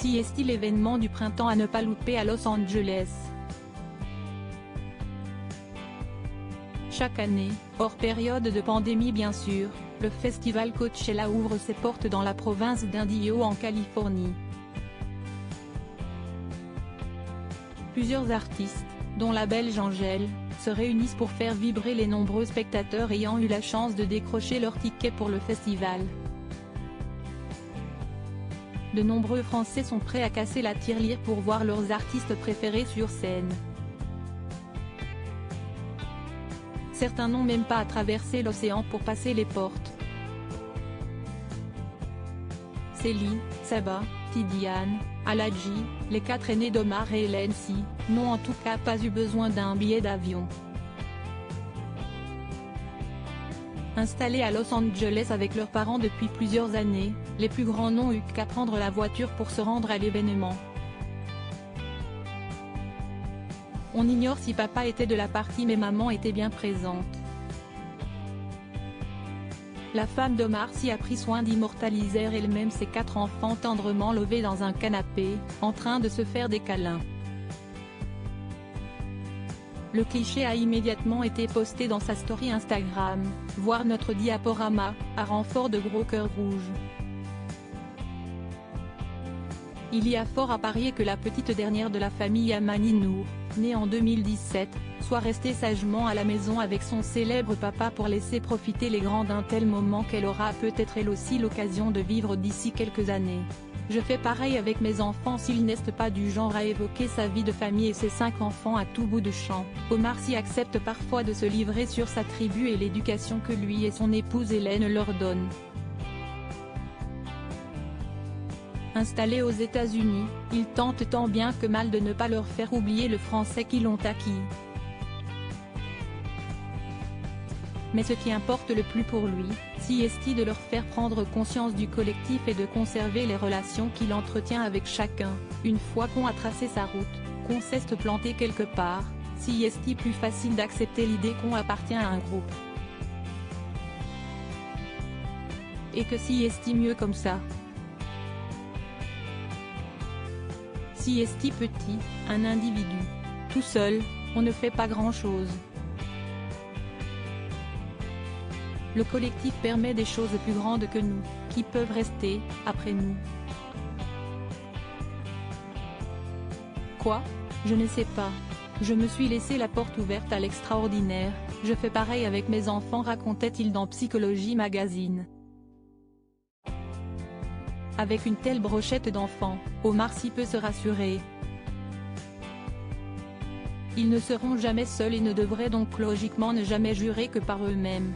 CEST, l'événement du printemps à ne pas louper à Los Angeles. Chaque année, hors période de pandémie bien sûr, le festival Coachella ouvre ses portes dans la province d'Indio en Californie. Plusieurs artistes, dont la Belge Angèle, se réunissent pour faire vibrer les nombreux spectateurs ayant eu la chance de décrocher leur ticket pour le festival. De nombreux Français sont prêts à casser la tirelire pour voir leurs artistes préférés sur scène. Certains n'ont même pas à traverser l'océan pour passer les portes. Céline, Saba, Tidiane, Aladji, les 4 aînés d'Omar et Hélène Si, n'ont en tout cas pas eu besoin d'un billet d'avion. Installés à Los Angeles avec leurs parents depuis plusieurs années, les plus grands n'ont eu qu'à prendre la voiture pour se rendre à l'événement. On ignore si papa était de la partie mais maman était bien présente. La femme d'Omar Sy a pris soin d'immortaliser elle-même ses 4 enfants tendrement levés dans un canapé, en train de se faire des câlins. Le cliché a immédiatement été posté dans sa story Instagram, voir notre diaporama, à renfort de gros cœurs rouges. Il y a fort à parier que la petite dernière de la famille Amani Nour, née en 2017, soit restée sagement à la maison avec son célèbre papa pour laisser profiter les grands d'un tel moment qu'elle aura peut-être elle aussi l'occasion de vivre d'ici quelques années. Je fais pareil avec mes enfants s'ils n'est pas du genre à évoquer sa vie de famille et ses 5 enfants à tout bout de champ. Omar Sy accepte parfois de se livrer sur sa tribu et l'éducation que lui et son épouse Hélène leur donnent. Installés aux États-Unis, il tente tant bien que mal de ne pas leur faire oublier le français qu'ils ont acquis. Mais ce qui importe le plus pour lui, c'est de leur faire prendre conscience du collectif et de conserver les relations qu'il entretient avec chacun. Une fois qu'on a tracé sa route, qu'on s'est planté quelque part, c'est plus facile d'accepter l'idée qu'on appartient à un groupe. Et que c'est mieux comme ça. C'est petit, un individu. Tout seul, on ne fait pas grand-chose. Le collectif permet des choses plus grandes que nous, qui peuvent rester, après nous. Quoi? Je ne sais pas. Je me suis laissé la porte ouverte à l'extraordinaire, je fais pareil avec mes enfants, racontait-il dans Psychologie Magazine. Avec une telle brochette d'enfants, Omar Sy peut se rassurer. Ils ne seront jamais seuls et ne devraient donc logiquement ne jamais jurer que par eux-mêmes.